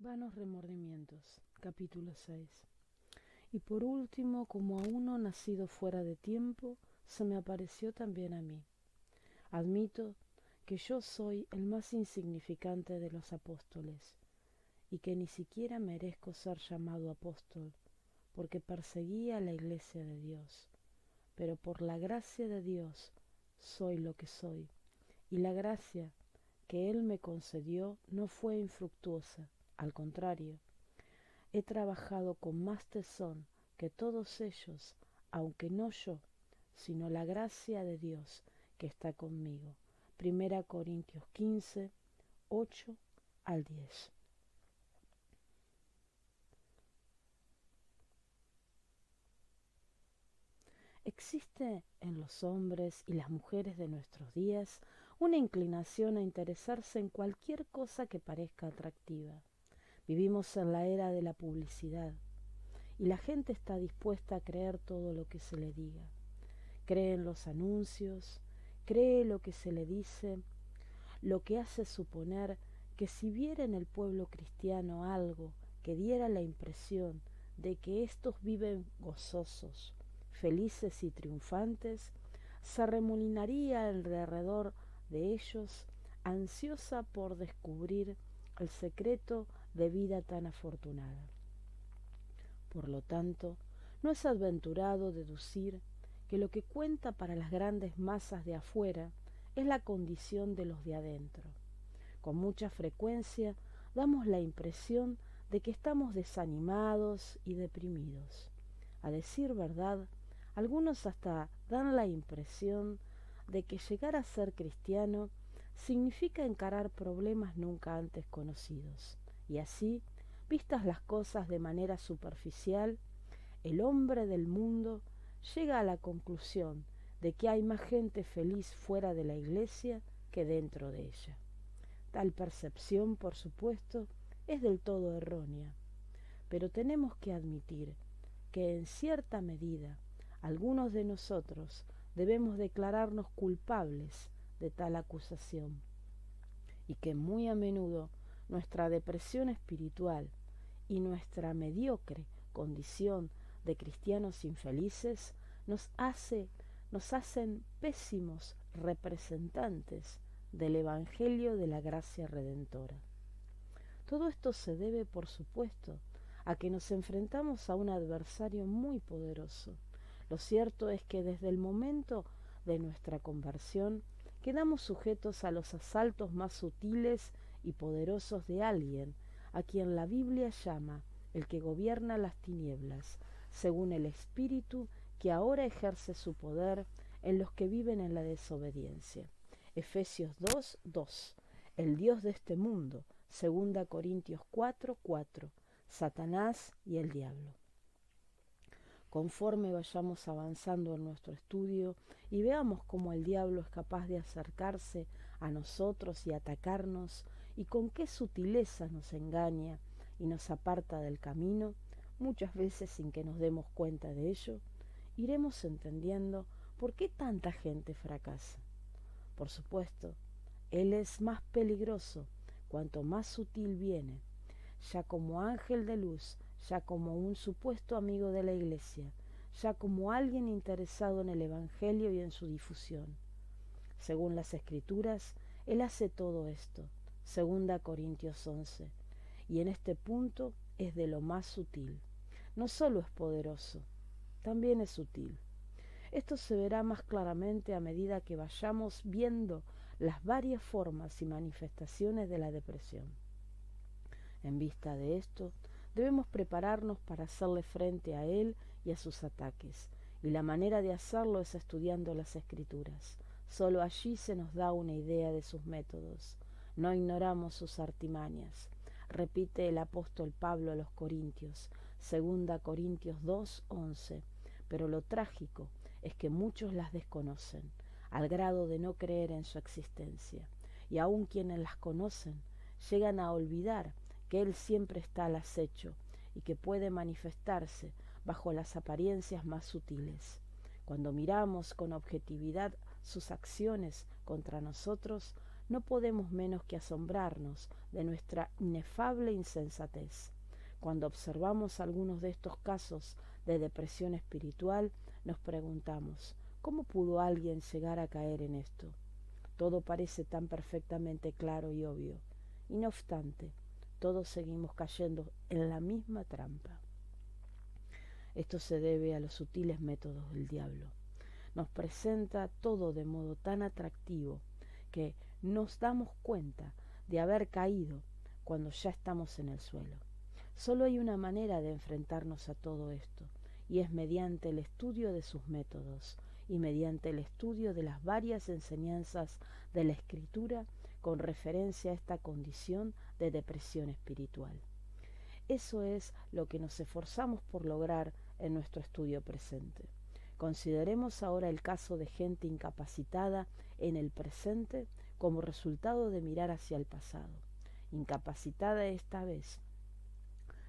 Vanos remordimientos, capítulo 6. Y por último, como a uno nacido fuera de tiempo, se me apareció también a mí. Admito que yo soy el más insignificante de los apóstoles, y que ni siquiera merezco ser llamado apóstol, porque perseguía la iglesia de Dios. Pero por la gracia de Dios soy lo que soy, y la gracia que Él me concedió no fue infructuosa, al contrario, he trabajado con más tesón que todos ellos, aunque no yo, sino la gracia de Dios que está conmigo. 1 Corintios 15, 8 al 10. Existe en los hombres y las mujeres de nuestros días una inclinación a interesarse en cualquier cosa que parezca atractiva. Vivimos en la era de la publicidad y la gente está dispuesta a creer todo lo que se le diga. Cree en los anuncios, cree lo que se le dice, lo que hace suponer que si viera en el pueblo cristiano algo que diera la impresión de que éstos viven gozosos, felices y triunfantes, se arremolinaría alrededor de ellos, ansiosa por descubrir el secreto de vida tan afortunada. Por lo tanto, no es aventurado deducir que lo que cuenta para las grandes masas de afuera es la condición de los de adentro. Con mucha frecuencia damos la impresión de que estamos desanimados y deprimidos. A decir verdad, algunos hasta dan la impresión de que llegar a ser cristiano significa encarar problemas nunca antes conocidos. Y así, vistas las cosas de manera superficial, el hombre del mundo llega a la conclusión de que hay más gente feliz fuera de la iglesia que dentro de ella. Tal percepción, por supuesto, es del todo errónea, pero tenemos que admitir que en cierta medida algunos de nosotros debemos declararnos culpables de tal acusación, y que muy a menudo nuestra depresión espiritual y nuestra mediocre condición de cristianos infelices nos hacen pésimos representantes del Evangelio de la gracia redentora. Todo esto se debe, por supuesto, a que nos enfrentamos a un adversario muy poderoso. Lo cierto es que desde el momento de nuestra conversión quedamos sujetos a los asaltos más sutiles y poderosos de alguien a quien la Biblia llama el que gobierna las tinieblas, según el espíritu que ahora ejerce su poder en los que viven en la desobediencia. Efesios 2:2. El Dios de este mundo. 2 Corintios 4:4. Satanás y el diablo. Conforme vayamos avanzando en nuestro estudio y veamos cómo el diablo es capaz de acercarse a nosotros y atacarnos, y con qué sutileza nos engaña y nos aparta del camino, muchas veces sin que nos demos cuenta de ello, iremos entendiendo por qué tanta gente fracasa. Por supuesto, él es más peligroso cuanto más sutil viene, ya como ángel de luz, ya como un supuesto amigo de la iglesia, ya como alguien interesado en el Evangelio y en su difusión. Según las Escrituras, él hace todo esto, 2 Corintios 11, y en este punto es de lo más sutil. No solo es poderoso, también es sutil. Esto se verá más claramente a medida que vayamos viendo las varias formas y manifestaciones de la depresión. En vista de esto, debemos prepararnos para hacerle frente a él y a sus ataques, y la manera de hacerlo es estudiando las Escrituras. Solo allí se nos da una idea de sus métodos. No ignoramos sus artimañas. Repite el apóstol Pablo a los Corintios, 2 Corintios 2:11. Pero lo trágico es que muchos las desconocen, al grado de no creer en su existencia, y aun quienes las conocen llegan a olvidar que Él siempre está al acecho y que puede manifestarse bajo las apariencias más sutiles. Cuando miramos con objetividad sus acciones contra nosotros, no podemos menos que asombrarnos de nuestra inefable insensatez. Cuando observamos algunos de estos casos de depresión espiritual, nos preguntamos, ¿cómo pudo alguien llegar a caer en esto? Todo parece tan perfectamente claro y obvio, y no obstante, todos seguimos cayendo en la misma trampa. Esto se debe a los sutiles métodos del diablo. Nos presenta todo de modo tan atractivo que nos damos cuenta de haber caído cuando ya estamos en el suelo. Solo hay una manera de enfrentarnos a todo esto, y es mediante el estudio de sus métodos y mediante el estudio de las varias enseñanzas de la Escritura con referencia a esta condición de depresión espiritual. Eso es lo que nos esforzamos por lograr en nuestro estudio presente. Consideremos ahora el caso de gente incapacitada en el presente como resultado de mirar hacia el pasado. Incapacitada esta vez,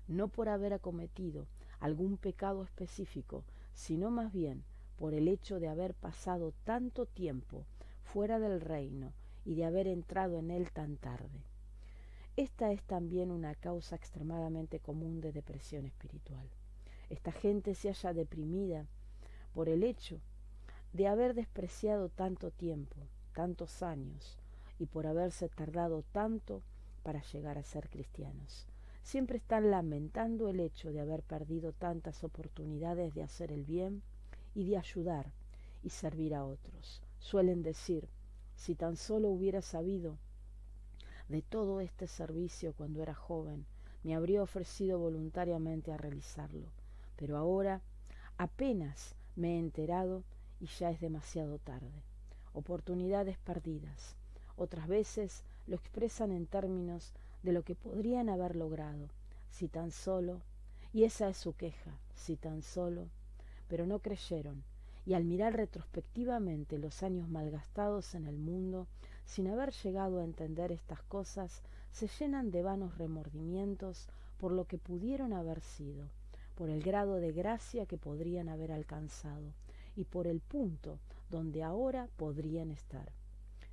no por haber acometido algún pecado específico, sino más bien por el hecho de haber pasado tanto tiempo fuera del reino y de haber entrado en él tan tarde. Esta es también una causa extremadamente común de depresión espiritual. Esta gente se halla deprimida por el hecho de haber despreciado tanto tiempo, tantos años, y por haberse tardado tanto para llegar a ser cristianos. Siempre están lamentando el hecho de haber perdido tantas oportunidades de hacer el bien y de ayudar y servir a otros. Suelen decir, si tan solo hubiera sabido de todo este servicio cuando era joven, me habría ofrecido voluntariamente a realizarlo, pero ahora apenas me he enterado y ya es demasiado tarde. Oportunidades perdidas. Otras veces lo expresan en términos de lo que podrían haber logrado, si tan solo, y esa es su queja, si tan solo, pero no creyeron, y al mirar retrospectivamente los años malgastados en el mundo, sin haber llegado a entender estas cosas, se llenan de vanos remordimientos por lo que pudieron haber sido, por el grado de gracia que podrían haber alcanzado, y por el punto donde ahora podrían estar.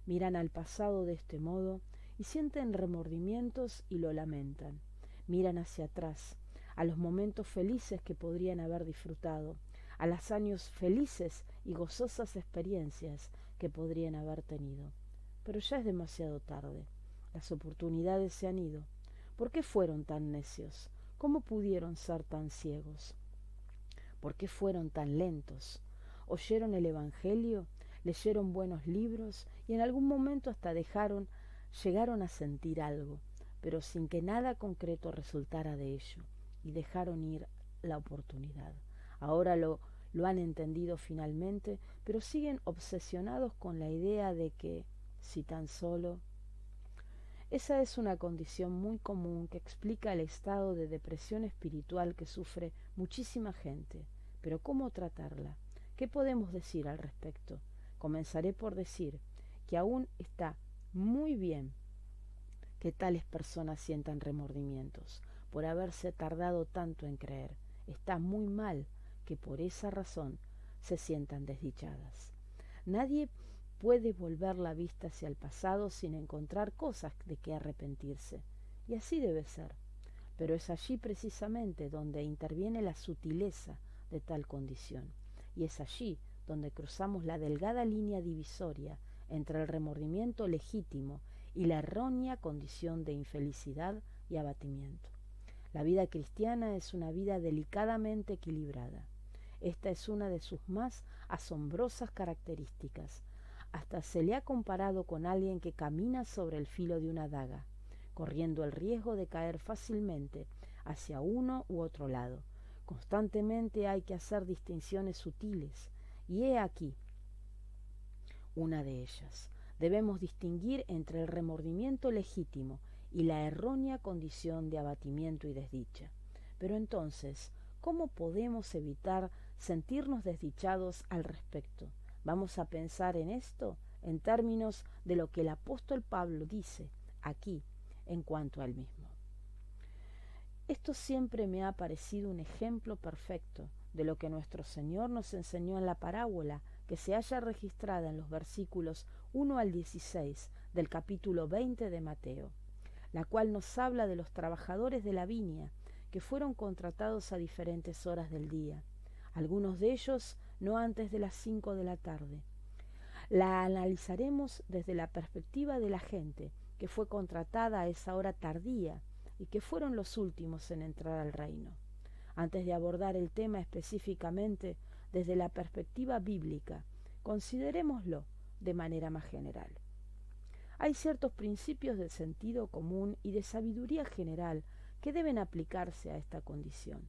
Miran al pasado de este modo y sienten remordimientos y lo lamentan. Miran hacia atrás, a los momentos felices que podrían haber disfrutado, a los años felices y gozosas experiencias que podrían haber tenido. Pero ya es demasiado tarde. Las oportunidades se han ido. ¿Por qué fueron tan necios? ¿Cómo pudieron ser tan ciegos? ¿Por qué fueron tan lentos? ¿Oyeron el Evangelio? ¿Leyeron buenos libros? Y en algún momento hasta llegaron a sentir algo, pero sin que nada concreto resultara de ello, y dejaron ir la oportunidad. Ahora lo han entendido finalmente, pero siguen obsesionados con la idea de que, si tan solo... Esa es una condición muy común que explica el estado de depresión espiritual que sufre muchísima gente. Pero ¿cómo tratarla? ¿Qué podemos decir al respecto? Comenzaré por decir que aún está muy bien que tales personas sientan remordimientos por haberse tardado tanto en creer. Está muy mal que por esa razón se sientan desdichadas. Nadie puede volver la vista hacia el pasado sin encontrar cosas de que arrepentirse, y así debe ser. Pero es allí precisamente donde interviene la sutileza de tal condición, y es allí donde cruzamos la delgada línea divisoria entre el remordimiento legítimo y la errónea condición de infelicidad y abatimiento. La vida cristiana es una vida delicadamente equilibrada. Esta es una de sus más asombrosas características. Hasta se le ha comparado con alguien que camina sobre el filo de una daga, corriendo el riesgo de caer fácilmente hacia uno u otro lado. Constantemente hay que hacer distinciones sutiles, y he aquí una de ellas. Debemos distinguir entre el remordimiento legítimo y la errónea condición de abatimiento y desdicha. Pero entonces, ¿cómo podemos evitar sentirnos desdichados al respecto? Vamos a pensar en esto en términos de lo que el apóstol Pablo dice aquí en cuanto a él mismo. Esto siempre me ha parecido un ejemplo perfecto de lo que nuestro Señor nos enseñó en la parábola que se halla registrada en los versículos 1 al 16 del capítulo 20 de Mateo, la cual nos habla de los trabajadores de la viña que fueron contratados a diferentes horas del día, algunos de ellos no antes de las 5 de la tarde. La analizaremos desde la perspectiva de la gente que fue contratada a esa hora tardía y que fueron los últimos en entrar al reino. Antes de abordar el tema específicamente desde la perspectiva bíblica, considerémoslo de manera más general. Hay ciertos principios de sentido común y de sabiduría general que deben aplicarse a esta condición.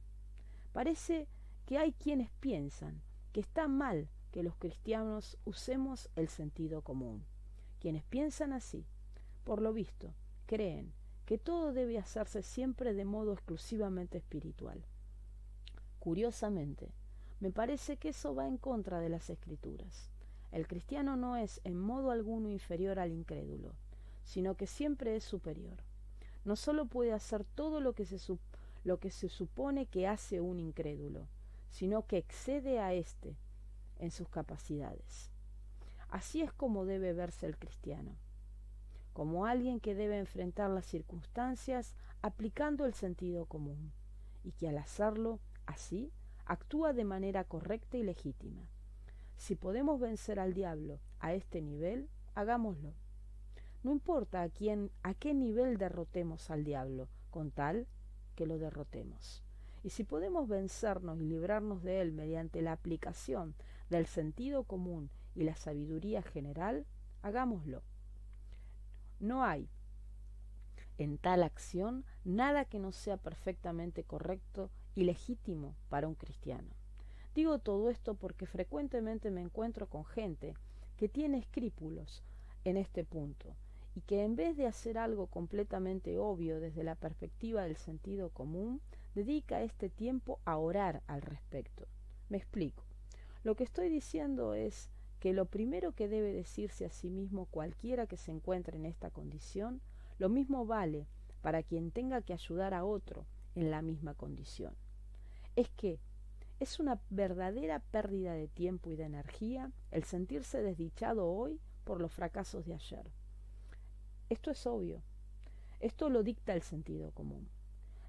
Parece que hay quienes piensan que está mal que los cristianos usemos el sentido común. Quienes piensan así, por lo visto, creen que todo debe hacerse siempre de modo exclusivamente espiritual. Curiosamente, me parece que eso va en contra de las Escrituras. El cristiano no es en modo alguno inferior al incrédulo, sino que siempre es superior. No solo puede hacer todo lo que se supone que hace un incrédulo, sino que excede a éste en sus capacidades. Así es como debe verse el cristiano, como alguien que debe enfrentar las circunstancias aplicando el sentido común, y que al hacerlo así actúa de manera correcta y legítima. Si podemos vencer al diablo a este nivel, hagámoslo. No importa a qué nivel derrotemos al diablo, con tal que lo derrotemos. Y si podemos vencernos y librarnos de él mediante la aplicación del sentido común y la sabiduría general, hagámoslo. No hay en tal acción nada que no sea perfectamente correcto y legítimo para un cristiano. Digo todo esto porque frecuentemente me encuentro con gente que tiene escrúpulos en este punto y que en vez de hacer algo completamente obvio desde la perspectiva del sentido común, dedica este tiempo a orar al respecto. Me explico. Lo que estoy diciendo es que lo primero que debe decirse a sí mismo cualquiera que se encuentre en esta condición, lo mismo vale para quien tenga que ayudar a otro en la misma condición. Es que es una verdadera pérdida de tiempo y de energía el sentirse desdichado hoy por los fracasos de ayer. Esto es obvio. Esto lo dicta el sentido común.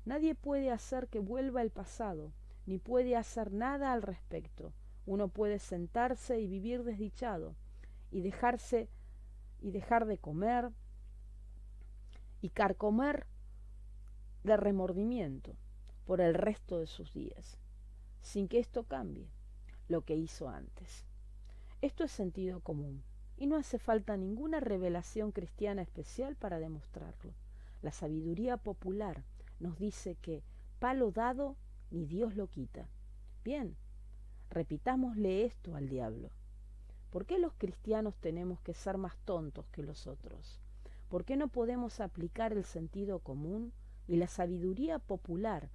Nadie puede hacer que vuelva el pasado, ni puede hacer nada al respecto. Uno puede sentarse y vivir desdichado, y dejar de comer, y carcomer de remordimiento por el resto de sus días, sin que esto cambie lo que hizo antes. Esto es sentido común, y no hace falta ninguna revelación cristiana especial para demostrarlo. La sabiduría popular nos dice que palo dado ni Dios lo quita. Bien, repitámosle esto al diablo. ¿Por qué los cristianos tenemos que ser más tontos que los otros? ¿Por qué no podemos aplicar el sentido común y la sabiduría popular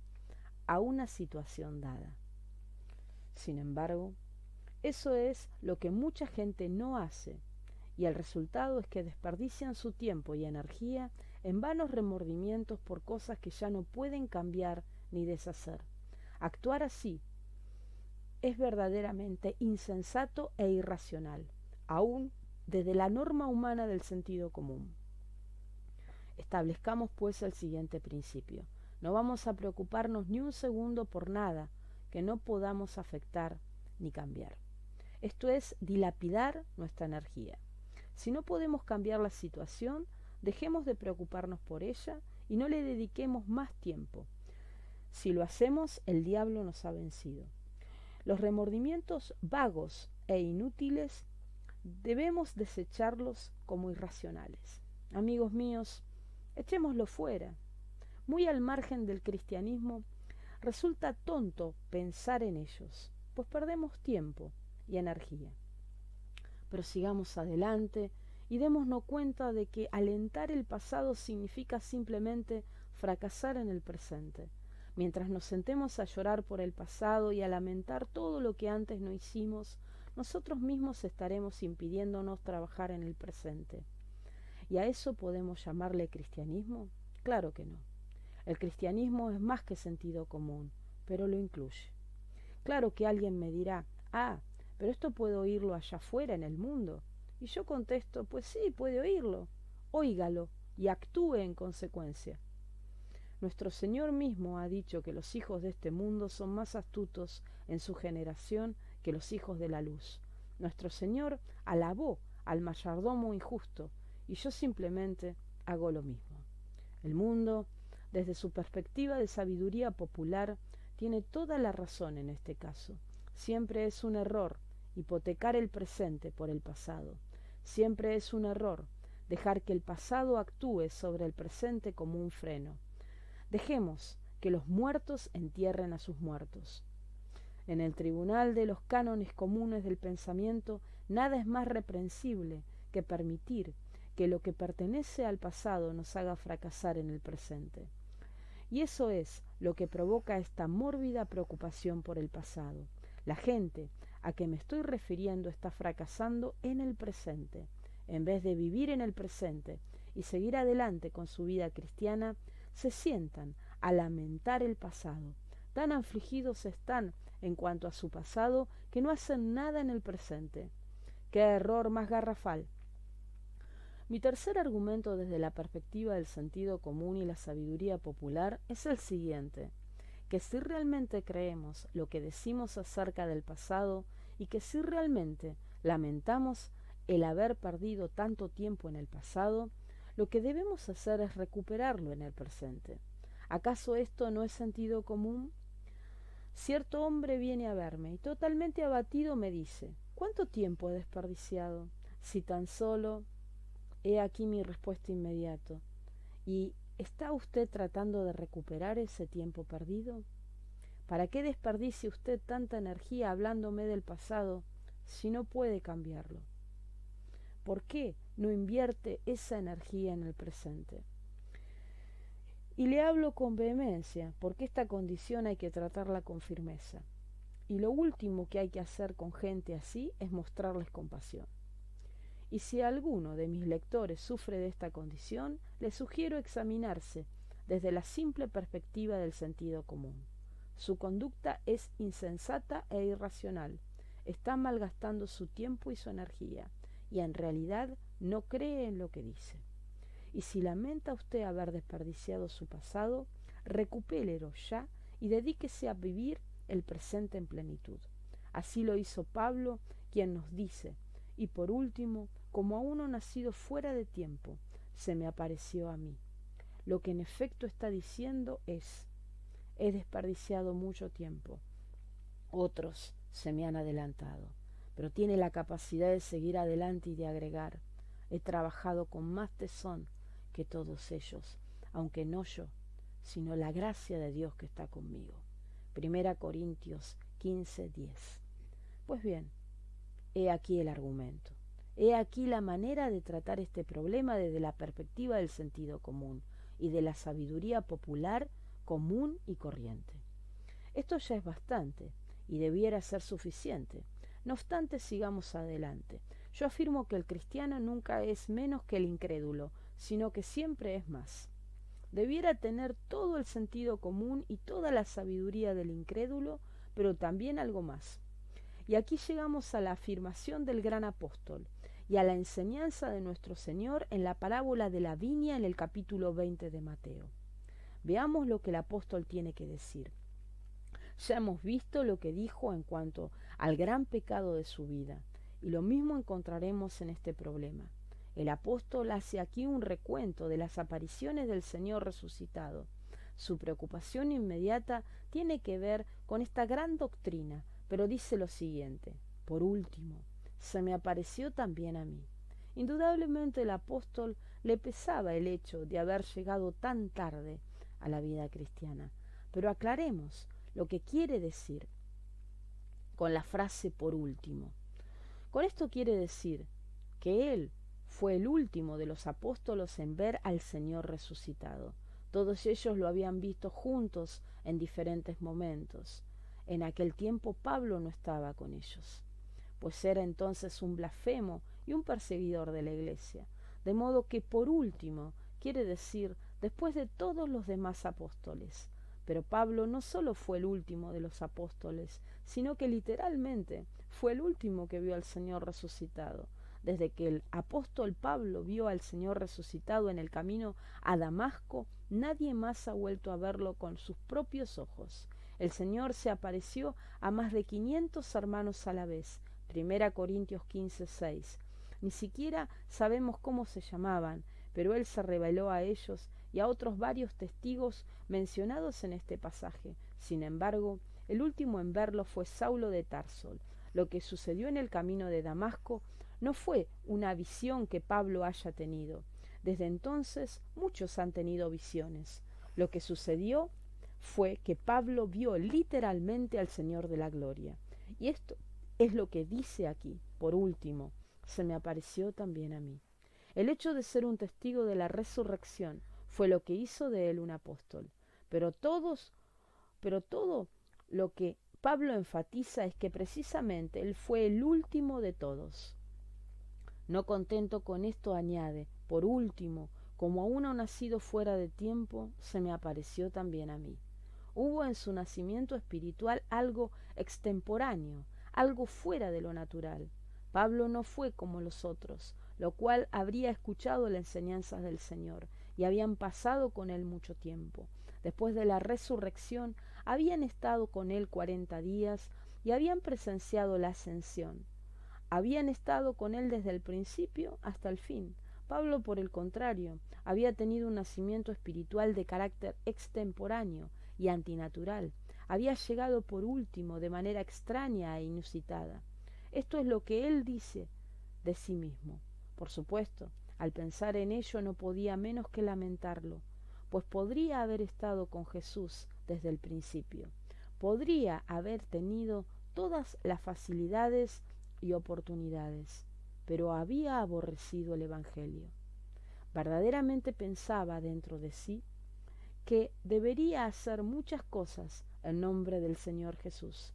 a una situación dada? Sin embargo, eso es lo que mucha gente no hace, y el resultado es que desperdician su tiempo y energía en vanos remordimientos por cosas que ya no pueden cambiar ni deshacer. Actuar así es verdaderamente insensato e irracional, aún desde la norma humana del sentido común. Establezcamos pues el siguiente principio. No vamos a preocuparnos ni un segundo por nada que no podamos afectar ni cambiar. Esto es dilapidar nuestra energía. Si no podemos cambiar la situación, dejemos de preocuparnos por ella y no le dediquemos más tiempo. Si lo hacemos, el diablo nos ha vencido. Los remordimientos vagos e inútiles debemos desecharlos como irracionales. Amigos míos, echémoslo fuera. Muy al margen del cristianismo, resulta tonto pensar en ellos, pues perdemos tiempo y energía. Pero sigamos adelante y démonos cuenta de que alentar el pasado significa simplemente fracasar en el presente. Mientras nos sentemos a llorar por el pasado y a lamentar todo lo que antes no hicimos, nosotros mismos estaremos impidiéndonos trabajar en el presente. ¿Y a eso podemos llamarle cristianismo? Claro que no. El cristianismo es más que sentido común, pero lo incluye. Claro que alguien me dirá, pero esto puedo oírlo allá afuera en el mundo. Y yo contesto, pues sí, puede oírlo. óigalo y actúe en consecuencia. Nuestro Señor mismo ha dicho que los hijos de este mundo son más astutos en su generación que los hijos de la luz. Nuestro Señor alabó al mayordomo injusto y yo simplemente hago lo mismo. El mundo, desde su perspectiva de sabiduría popular, tiene toda la razón en este caso. Siempre es un error hipotecar el presente por el pasado. Siempre es un error dejar que el pasado actúe sobre el presente como un freno. Dejemos que los muertos entierren a sus muertos. En el tribunal de los cánones comunes del pensamiento, nada es más reprensible que permitir que lo que pertenece al pasado nos haga fracasar en el presente. Y eso es lo que provoca esta mórbida preocupación por el pasado. La gente a que me estoy refiriendo está fracasando en el presente. En vez de vivir en el presente y seguir adelante con su vida cristiana, se sientan a lamentar el pasado. Tan afligidos están en cuanto a su pasado que no hacen nada en el presente. ¡Qué error más garrafal! Mi tercer argumento desde la perspectiva del sentido común y la sabiduría popular es el siguiente, que si realmente creemos lo que decimos acerca del pasado y que si realmente lamentamos el haber perdido tanto tiempo en el pasado, lo que debemos hacer es recuperarlo en el presente. ¿Acaso esto no es sentido común? Cierto hombre viene a verme y totalmente abatido me dice, ¿cuánto tiempo he desperdiciado? Si tan solo... He aquí mi respuesta inmediata. ¿Y está usted tratando de recuperar ese tiempo perdido? ¿Para qué desperdicie usted tanta energía hablándome del pasado si no puede cambiarlo? ¿Por qué no invierte esa energía en el presente? Y le hablo con vehemencia, porque esta condición hay que tratarla con firmeza. Y lo último que hay que hacer con gente así es mostrarles compasión. Y si alguno de mis lectores sufre de esta condición, les sugiero examinarse desde la simple perspectiva del sentido común. Su conducta es insensata e irracional. Está malgastando su tiempo y su energía, y en realidad no cree en lo que dice. Y si lamenta usted haber desperdiciado su pasado, recupérelo ya y dedíquese a vivir el presente en plenitud. Así lo hizo Pablo, quien nos dice, y por último, como a uno nacido fuera de tiempo, se me apareció a mí. Lo que en efecto está diciendo es, he desperdiciado mucho tiempo, otros se me han adelantado, pero tiene la capacidad de seguir adelante y de agregar, he trabajado con más tesón que todos ellos, aunque no yo, sino la gracia de Dios que está conmigo. 1 Corintios 15:10. Pues bien, he aquí el argumento. He aquí la manera de tratar este problema desde la perspectiva del sentido común y de la sabiduría popular común y corriente. Esto ya es bastante y debiera ser suficiente. No obstante, sigamos adelante. Yo afirmo que el cristiano nunca es menos que el incrédulo, sino que siempre es más. Debiera tener todo el sentido común y toda la sabiduría del incrédulo, pero también algo más. Y aquí llegamos a la afirmación del gran apóstol y a la enseñanza de nuestro Señor en la parábola de la viña en el capítulo 20 de Mateo. Veamos lo que el apóstol tiene que decir. Ya hemos visto lo que dijo en cuanto al gran pecado de su vida, y lo mismo encontraremos en este problema. El apóstol hace aquí un recuento de las apariciones del Señor resucitado. Su preocupación inmediata tiene que ver con esta gran doctrina, pero dice lo siguiente: por último, se me apareció también a mí. Indudablemente el apóstol le pesaba el hecho de haber llegado tan tarde a la vida cristiana, pero aclaremos lo que quiere decir con la frase por último. Con esto quiere decir que él fue el último de los apóstolos en ver al Señor resucitado. Todos ellos lo habían visto juntos en diferentes momentos. En aquel tiempo Pablo no estaba con ellos, pues era entonces un blasfemo y un perseguidor de la iglesia. De modo que por último quiere decir después de todos los demás apóstoles. Pero Pablo no solo fue el último de los apóstoles, sino que literalmente fue el último que vio al Señor resucitado. desde que el apóstol Pablo vio al Señor resucitado en el camino a Damasco, nadie más ha vuelto a verlo con sus propios ojos. El Señor se apareció a más de 500 hermanos a la vez. 1 Corintios 15:6. Ni siquiera sabemos cómo se llamaban, pero Él se reveló a ellos y a otros varios testigos mencionados en este pasaje. Sin embargo, el último en verlo fue Saulo de Tarso. Lo que sucedió en el camino de Damasco no fue una visión que Pablo haya tenido. Desde entonces muchos han tenido visiones. Lo que sucedió fue que Pablo vio literalmente al Señor de la gloria. Y esto es lo que dice aquí. Por último, se me apareció también a mí. El hecho de ser un testigo de la resurrección fue lo que hizo de él un apóstol. Pero todo lo que Pablo enfatiza es que precisamente él fue el último de todos. No contento con esto añade, por último, como a uno nacido fuera de tiempo, se me apareció también a mí. Hubo en su nacimiento espiritual algo extemporáneo, algo fuera de lo natural. Pablo no fue como los otros, lo cual habría escuchado las enseñanzas del Señor y habían pasado con él mucho tiempo. Después de la resurrección, habían estado con él 40 días y habían presenciado la ascensión. Habían estado con él desde el principio hasta el fin. Pablo, por el contrario, había tenido un nacimiento espiritual de carácter extemporáneo y antinatural. Había llegado por último de manera extraña e inusitada. Esto es lo que él dice de sí mismo. Por supuesto, al pensar en ello no podía menos que lamentarlo, pues podría haber estado con Jesús desde el principio. Podría haber tenido todas las facilidades y oportunidades, pero había aborrecido el Evangelio. Verdaderamente pensaba dentro de sí que debería hacer muchas cosas en nombre del Señor Jesús.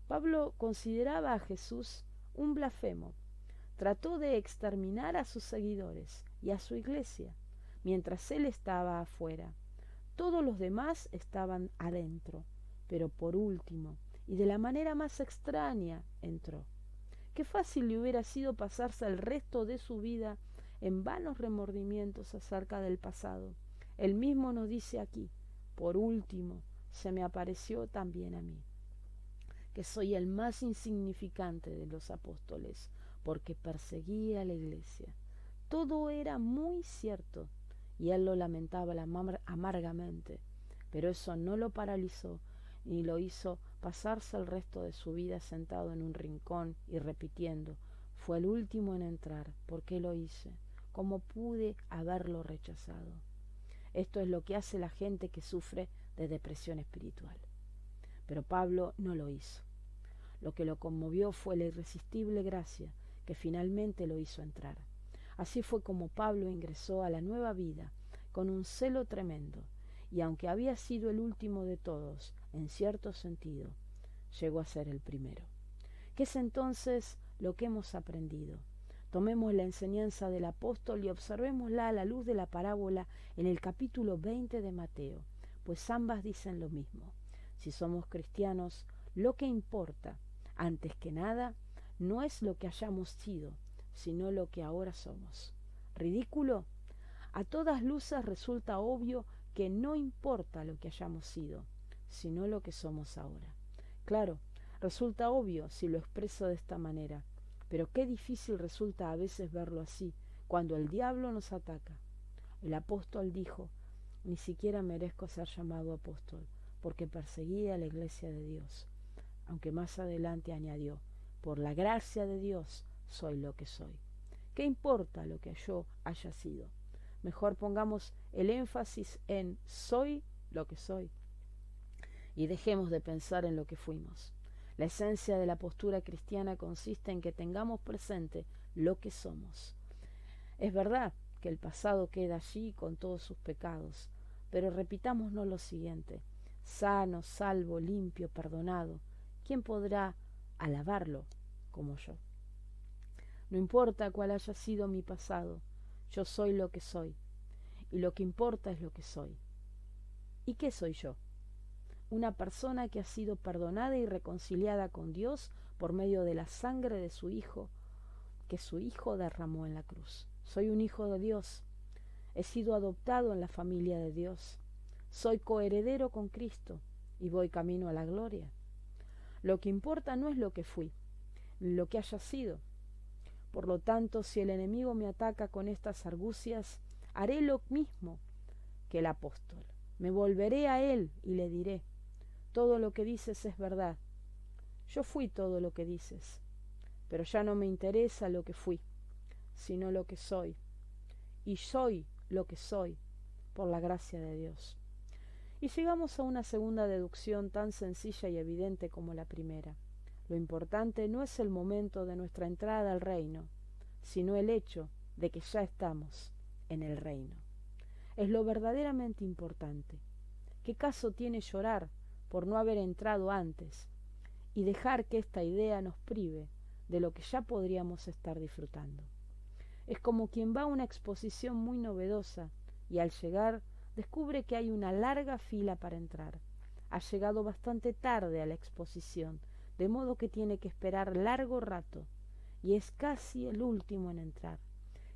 Pablo consideraba a Jesús un blasfemo. Trató de exterminar a sus seguidores y a su iglesia, mientras él estaba afuera. Todos los demás estaban adentro, pero por último, y de la manera más extraña, entró. Qué fácil le hubiera sido pasarse el resto de su vida en vanos remordimientos acerca del pasado. Él mismo nos dice aquí, por último, se me apareció también a mí, que soy el más insignificante de los apóstoles, porque perseguía a la iglesia. Todo era muy cierto, y él lo lamentaba amargamente, pero eso no lo paralizó, ni lo hizo pasarse el resto de su vida sentado en un rincón y repitiendo, fue el último en entrar, ¿por qué lo hice? ¿Cómo pude haberlo rechazado? Esto es lo que hace la gente que sufre de depresión espiritual. Pero Pablo no lo hizo. Lo que lo conmovió fue la irresistible gracia que finalmente lo hizo entrar. Así fue como Pablo ingresó a la nueva vida con un celo tremendo, y aunque había sido el último de todos, en cierto sentido, llegó a ser el primero. ¿Qué es entonces lo que hemos aprendido? Tomemos la enseñanza del apóstol y observémosla a la luz de la parábola en el capítulo 20 de Mateo, pues ambas dicen lo mismo. Si somos cristianos, lo que importa, antes que nada, no es lo que hayamos sido, sino lo que ahora somos. ¿Ridículo? A todas luces resulta obvio que no importa lo que hayamos sido, sino lo que somos ahora. Claro, resulta obvio si lo expreso de esta manera, pero qué difícil resulta a veces verlo así, cuando el diablo nos ataca. El apóstol dijo, ni siquiera merezco ser llamado apóstol, porque perseguí a la iglesia de Dios. Aunque más adelante añadió, por la gracia de Dios soy lo que soy. ¿Qué importa lo que yo haya sido? Mejor pongamos el énfasis en soy lo que soy y dejemos de pensar en lo que fuimos. La esencia de la postura cristiana consiste en que tengamos presente lo que somos. Es verdad que el pasado queda allí con todos sus pecados, pero repitámonos lo siguiente, sano, salvo, limpio, perdonado. ¿Quién podrá alabarlo como yo? No importa cuál haya sido mi pasado, yo soy lo que soy, y lo que importa es lo que soy. ¿Y qué soy yo? Una persona que ha sido perdonada y reconciliada con Dios por medio de la sangre de su Hijo, que su Hijo derramó en la cruz. Soy un hijo de Dios. He sido adoptado en la familia de Dios. Soy coheredero con Cristo y voy camino a la gloria. Lo que importa no es lo que fui, lo que haya sido. Por lo tanto, si el enemigo me ataca con estas argucias, haré lo mismo que el apóstol. Me volveré a él y le diré: todo lo que dices es verdad. Yo fui todo lo que dices, pero ya no me interesa lo que fui, sino lo que soy. Y soy lo que soy por la gracia de Dios. Y llegamos a una segunda deducción tan sencilla y evidente como la primera. Lo importante no es el momento de nuestra entrada al reino, sino el hecho de que ya estamos en el reino. Es lo verdaderamente importante. ¿Qué caso tiene llorar por no haber entrado antes y dejar que esta idea nos prive de lo que ya podríamos estar disfrutando? Es como quien va a una exposición muy novedosa y al llegar descubre que hay una larga fila para entrar. Ha llegado bastante tarde a la exposición, de modo que tiene que esperar largo rato y es casi el último en entrar.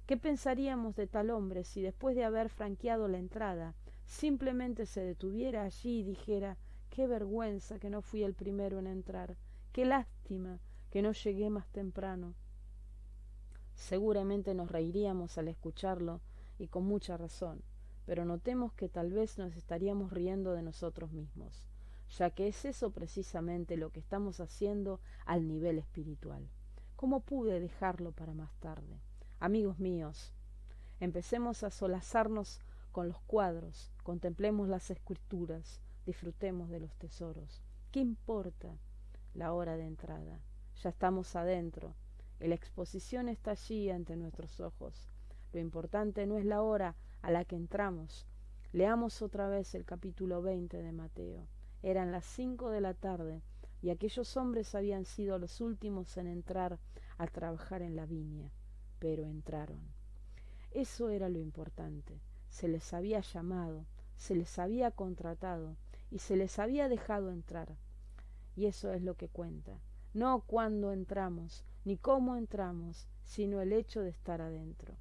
¿Qué pensaríamos de tal hombre si después de haber franqueado la entrada simplemente se detuviera allí y dijera: qué vergüenza que no fui el primero en entrar, qué lástima que no llegué más temprano? Seguramente nos reiríamos al escucharlo, y con mucha razón, pero notemos que tal vez nos estaríamos riendo de nosotros mismos, ya que es eso precisamente lo que estamos haciendo al nivel espiritual. ¿Cómo pude dejarlo para más tarde? Amigos míos, empecemos a solazarnos con los cuadros, contemplemos las escrituras, disfrutemos de los tesoros. ¿Qué importa la hora de entrada? Ya estamos adentro, y la exposición está allí ante nuestros ojos. Lo importante no es la hora a la que entramos. Leamos otra vez el capítulo 20 de Mateo. Eran las 5 de la tarde, y aquellos hombres habían sido los últimos en entrar a trabajar en la viña, pero entraron. Eso era lo importante. Se les había llamado, se les había contratado y se les había dejado entrar. Y eso es lo que cuenta. No cuándo entramos, ni cómo entramos, sino el hecho de estar adentro.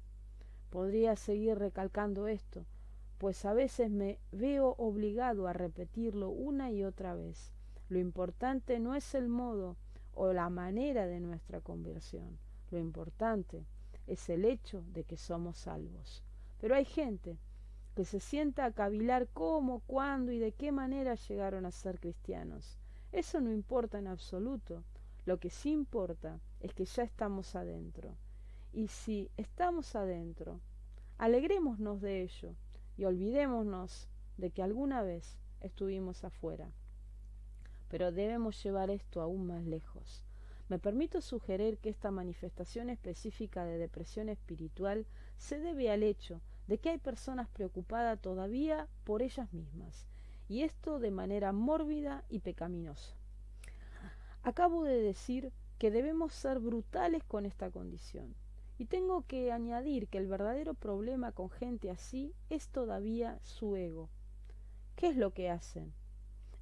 Podría seguir recalcando esto, pues a veces me veo obligado a repetirlo una y otra vez. Lo importante no es el modo o la manera de nuestra conversión. Lo importante es el hecho de que somos salvos. Pero hay gente que se sienta a cavilar cómo, cuándo y de qué manera llegaron a ser cristianos. Eso no importa en absoluto. Lo que sí importa es que ya estamos adentro. Y si estamos adentro, alegrémonos de ello y olvidémonos de que alguna vez estuvimos afuera. Pero debemos llevar esto aún más lejos. Me permito sugerir que esta manifestación específica de depresión espiritual se debe al hecho de que hay personas preocupadas todavía por ellas mismas, y esto de manera mórbida y pecaminosa. Acabo de decir que debemos ser brutales con esta condición, y tengo que añadir que el verdadero problema con gente así es todavía su ego. ¿Qué es lo que hacen?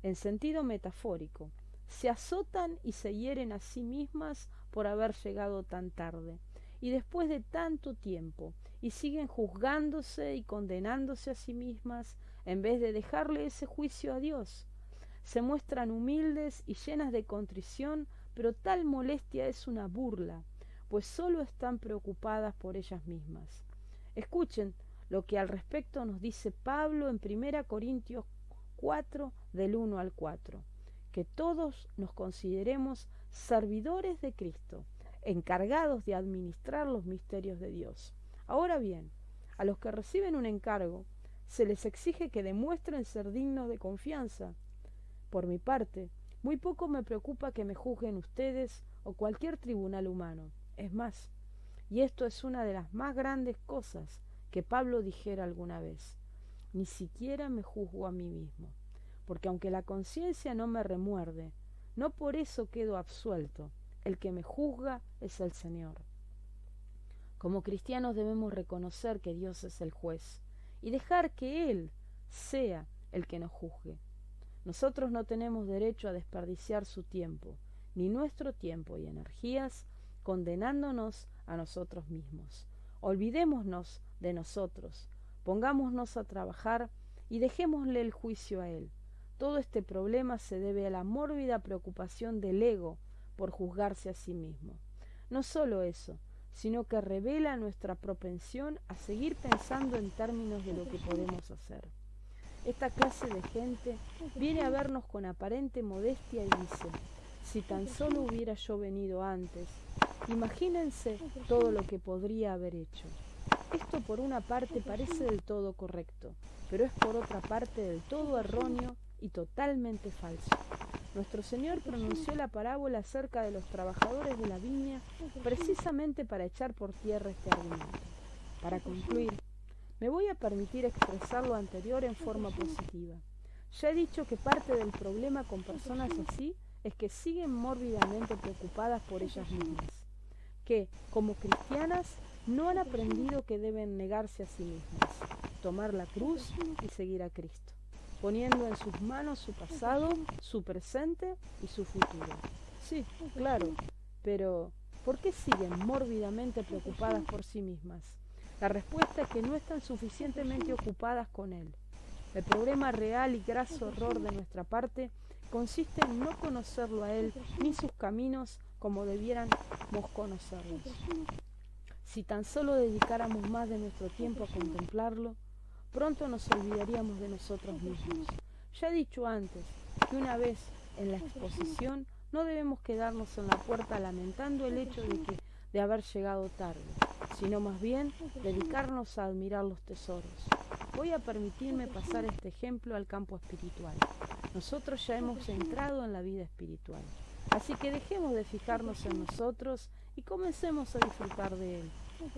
En sentido metafórico, se azotan y se hieren a sí mismas por haber llegado tan tarde y después de tanto tiempo, y siguen juzgándose y condenándose a sí mismas en vez de dejarle ese juicio a Dios. Se muestran humildes y llenas de contrición, pero tal molestia es una burla, pues solo están preocupadas por ellas mismas. Escuchen lo que al respecto nos dice Pablo en 1 Corintios 4, del 1 al 4, que todos nos consideremos servidores de Cristo, encargados de administrar los misterios de Dios. Ahora bien, a los que reciben un encargo, se les exige que demuestren ser dignos de confianza. Por mi parte, muy poco me preocupa que me juzguen ustedes o cualquier tribunal humano. Es más, y esto es una de las más grandes cosas que Pablo dijera alguna vez, ni siquiera me juzgo a mí mismo, porque aunque la conciencia no me remuerde, no por eso quedo absuelto. El que me juzga es el Señor. Como cristianos debemos reconocer que Dios es el juez y dejar que Él sea el que nos juzgue. Nosotros no tenemos derecho a desperdiciar su tiempo, ni nuestro tiempo y energías, condenándonos a nosotros mismos. Olvidémonos de nosotros, pongámonos a trabajar y dejémosle el juicio a él. Todo este problema se debe a la mórbida preocupación del ego por juzgarse a sí mismo. No solo eso, sino que revela nuestra propensión a seguir pensando en términos de lo que podemos hacer. Esta clase de gente viene a vernos con aparente modestia y dice: si tan solo hubiera yo venido antes, imagínense todo lo que podría haber hecho. Esto por una parte parece del todo correcto, pero es por otra parte del todo erróneo y totalmente falso. Nuestro Señor pronunció la parábola acerca de los trabajadores de la viña precisamente para echar por tierra este argumento. Para concluir, me voy a permitir expresar lo anterior en forma positiva. Ya he dicho que parte del problema con personas así es que siguen mórbidamente preocupadas por ellas mismas, que, como cristianas, no han aprendido que deben negarse a sí mismas, tomar la cruz y seguir a Cristo, poniendo en sus manos su pasado, su presente y su futuro. Sí, claro, pero ¿por qué siguen mórbidamente preocupadas por sí mismas? La respuesta es que no están suficientemente ocupadas con Él. El problema real y graso error de nuestra parte consiste en no conocerlo a Él ni sus caminos como debiéramos conocerlos. Si tan solo dedicáramos más de nuestro tiempo a contemplarlo, pronto nos olvidaríamos de nosotros mismos. Ya he dicho antes que una vez en la exposición no debemos quedarnos en la puerta lamentando el hecho de haber llegado tarde, sino más bien dedicarnos a admirar los tesoros. Voy a permitirme pasar este ejemplo al campo espiritual. Nosotros ya hemos entrado en la vida espiritual, así que dejemos de fijarnos en nosotros y comencemos a disfrutar de Él.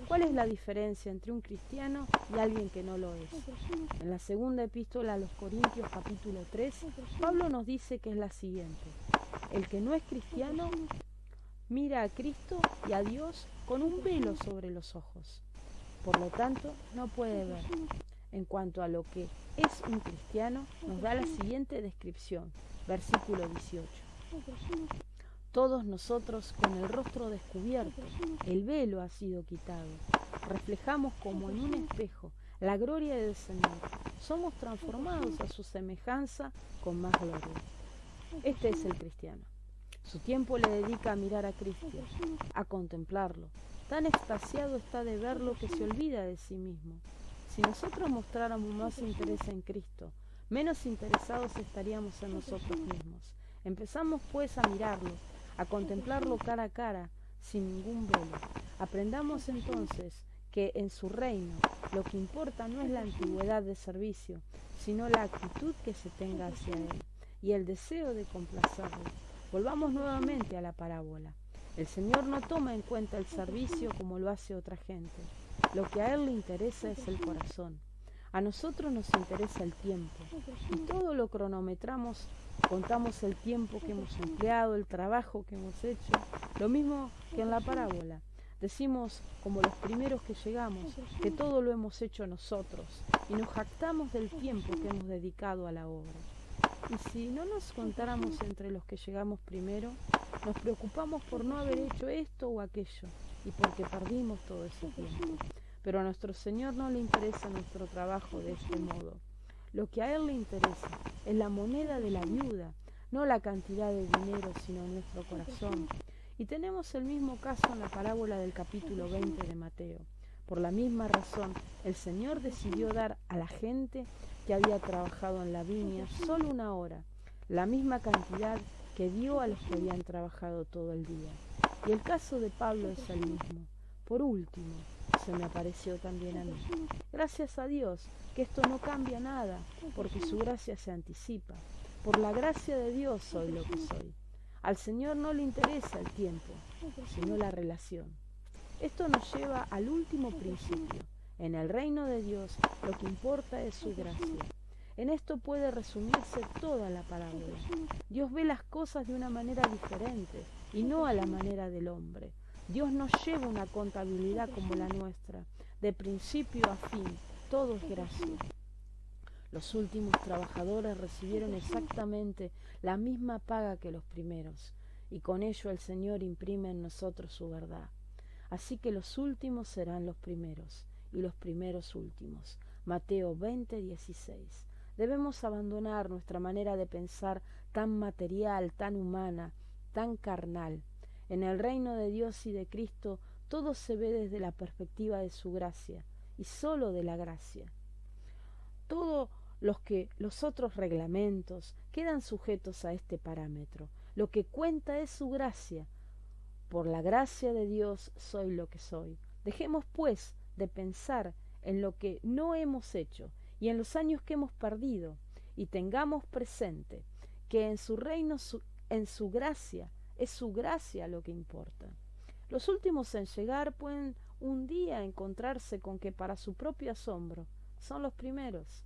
¿Cuál es la diferencia entre un cristiano y alguien que no lo es? En la segunda epístola a los Corintios, capítulo 3, Pablo nos dice que es la siguiente: el que no es cristiano mira a Cristo y a Dios con un velo sobre los ojos. Por lo tanto, no puede ver. En cuanto a lo que es un cristiano, nos da la siguiente descripción, versículo 18. Todos nosotros con el rostro descubierto, el velo ha sido quitado. Reflejamos como en un espejo la gloria del Señor. Somos transformados a su semejanza con más gloria. Este es el cristiano. Su tiempo le dedica a mirar a Cristo, a contemplarlo. Tan extasiado está de verlo que se olvida de sí mismo. Si nosotros mostráramos más interés en Cristo, menos interesados estaríamos en nosotros mismos. Empezamos pues a mirarlo, a contemplarlo cara a cara, sin ningún velo. Aprendamos entonces que en su reino lo que importa no es la antigüedad de servicio, sino la actitud que se tenga hacia Él y el deseo de complacerlo. Volvamos nuevamente a la parábola. El Señor no toma en cuenta el servicio como lo hace otra gente. Lo que a Él le interesa es el corazón. A nosotros nos interesa el tiempo y todo lo cronometramos, contamos el tiempo que hemos empleado, el trabajo que hemos hecho, lo mismo que en la parábola. Decimos, como los primeros que llegamos, que todo lo hemos hecho nosotros y nos jactamos del tiempo que hemos dedicado a la obra. Y si no nos contáramos entre los que llegamos primero, nos preocupamos por no haber hecho esto o aquello y porque perdimos todo ese tiempo. Pero a nuestro Señor no le interesa nuestro trabajo de este modo. Lo que a Él le interesa es la moneda de la viuda, no la cantidad de dinero, sino nuestro corazón. Y tenemos el mismo caso en la parábola del capítulo 20 de Mateo. Por la misma razón, el Señor decidió dar a la gente que había trabajado en la viña solo 1 hora, la misma cantidad que dio a los que habían trabajado todo el día. Y el caso de Pablo es el mismo. Por último, se me apareció también a mí. Gracias a Dios que esto no cambia nada, porque su gracia se anticipa. Por la gracia de Dios soy lo que soy. Al Señor no le interesa el tiempo, sino la relación. Esto nos lleva al último principio. En el reino de Dios lo que importa es su gracia. En esto puede resumirse toda la parábola. Dios ve las cosas de una manera diferente y no a la manera del hombre. Dios no lleva una contabilidad como la nuestra. De principio a fin, todo es gracia. Los últimos trabajadores recibieron exactamente la misma paga que los primeros, y con ello el Señor imprime en nosotros su verdad. Así que los últimos serán los primeros, y los primeros últimos. Mateo 20:16. Debemos abandonar nuestra manera de pensar tan material, tan humana, tan carnal. En el reino de Dios y de Cristo todo se ve desde la perspectiva de su gracia, y sólo de la gracia. Todos los otros reglamentos quedan sujetos a este parámetro. Lo que cuenta es su gracia. Por la gracia de Dios soy lo que soy. Dejemos, pues, de pensar en lo que no hemos hecho y en los años que hemos perdido, y tengamos presente que en su reino, en su gracia, es su gracia lo que importa. Los últimos en llegar pueden un día encontrarse con que para su propio asombro son los primeros.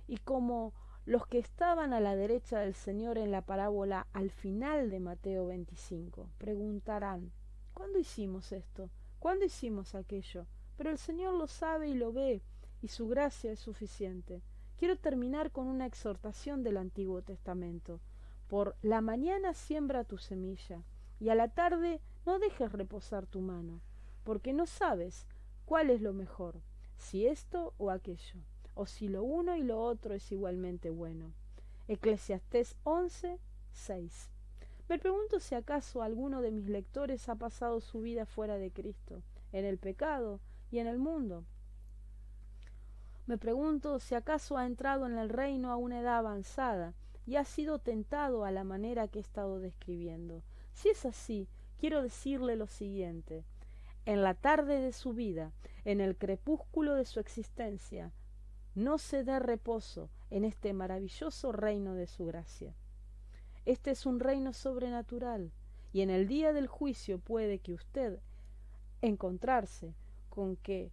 Y como los que estaban a la derecha del Señor en la parábola al final de Mateo 25, preguntarán: ¿cuándo hicimos esto? ¿Cuándo hicimos aquello? Pero el Señor lo sabe y lo ve, y su gracia es suficiente. Quiero terminar con una exhortación del Antiguo Testamento. Por la mañana siembra tu semilla, y a la tarde no dejes reposar tu mano, porque no sabes cuál es lo mejor, si esto o aquello, o si lo uno y lo otro es igualmente bueno. Eclesiastés 11:6. Me pregunto si acaso alguno de mis lectores ha pasado su vida fuera de Cristo, en el pecado y en el mundo. Me pregunto si acaso ha entrado en el reino a una edad avanzada y ha sido tentado a la manera que he estado describiendo. Si es así, quiero decirle lo siguiente: en la tarde de su vida, en el crepúsculo de su existencia, no se dé reposo en este maravilloso reino de su gracia. Este es un reino sobrenatural, y en el día del juicio puede que usted encontrarse con que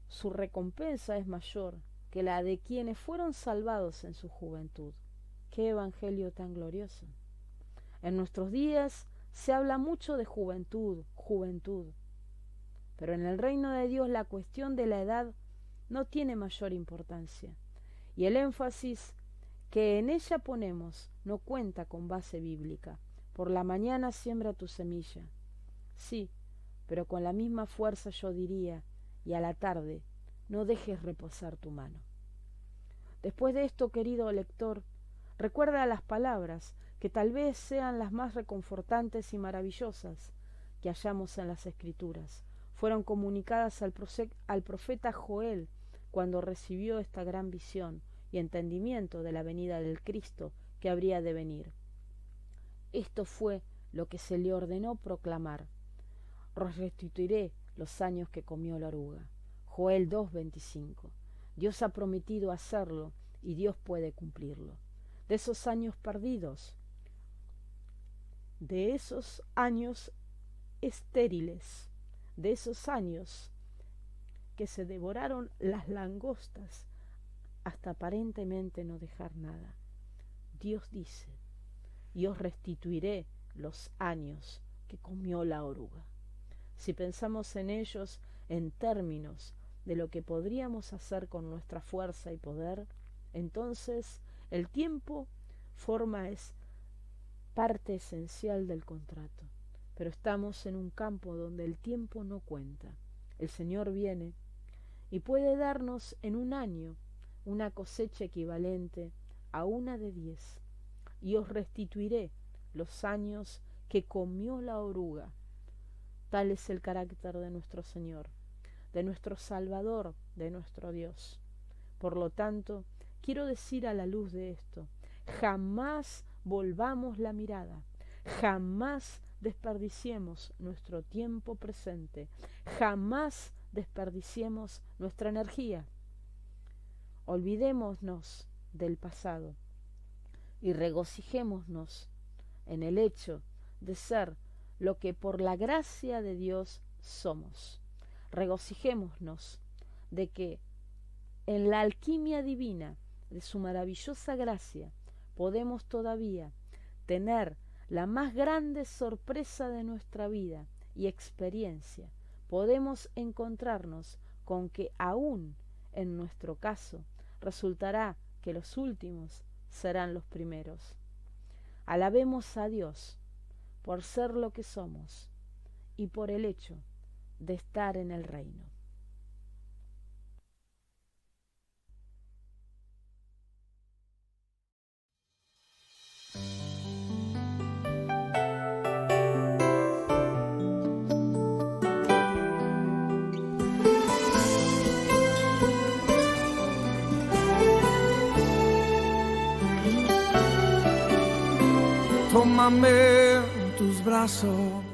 su recompensa es mayor que la de quienes fueron salvados en su juventud. ¡Qué evangelio tan glorioso! En nuestros días se habla mucho de juventud, juventud, pero en el reino de Dios la cuestión de la edad no tiene mayor importancia, y el énfasis que en ella ponemos no cuenta con base bíblica. Por la mañana siembra tu semilla. Sí, pero con la misma fuerza yo diría: y a la tarde no dejes reposar tu mano. Después de esto, querido lector, recuerda las palabras que tal vez sean las más reconfortantes y maravillosas que hallamos en las Escrituras. Fueron comunicadas al profeta Joel cuando recibió esta gran visión y entendimiento de la venida del Cristo que habría de venir. Esto fue lo que se le ordenó proclamar: os restituiré los años que comió la oruga. Joel 2:25. Dios ha prometido hacerlo y Dios puede cumplirlo. De esos años perdidos, de esos años estériles, de esos años que se devoraron las langostas hasta aparentemente no dejar nada, Dios dice: y os restituiré los años que comió la oruga. Si pensamos en ellos en términos de lo que podríamos hacer con nuestra fuerza y poder, entonces el tiempo es parte esencial del contrato. Pero estamos en un campo donde el tiempo no cuenta. El Señor viene y puede darnos en un año una cosecha equivalente a una de 10. Y os restituiré los años que comió la oruga. Tal es el carácter de nuestro Señor, de nuestro Salvador, de nuestro Dios. Por lo tanto, quiero decir a la luz de esto: jamás volvamos la mirada, jamás desperdiciemos nuestro tiempo presente, jamás desperdiciemos nuestra energía. Olvidémonos del pasado y regocijémonos en el hecho de ser lo que por la gracia de Dios somos. Regocijémonos de que en la alquimia divina de su maravillosa gracia podemos todavía tener la más grande sorpresa de nuestra vida y experiencia. Podemos encontrarnos con que aún en nuestro caso resultará que los últimos serán los primeros. Alabemos a Dios por ser lo que somos y por el hecho de estar en el reino. Tómame en tus brazos,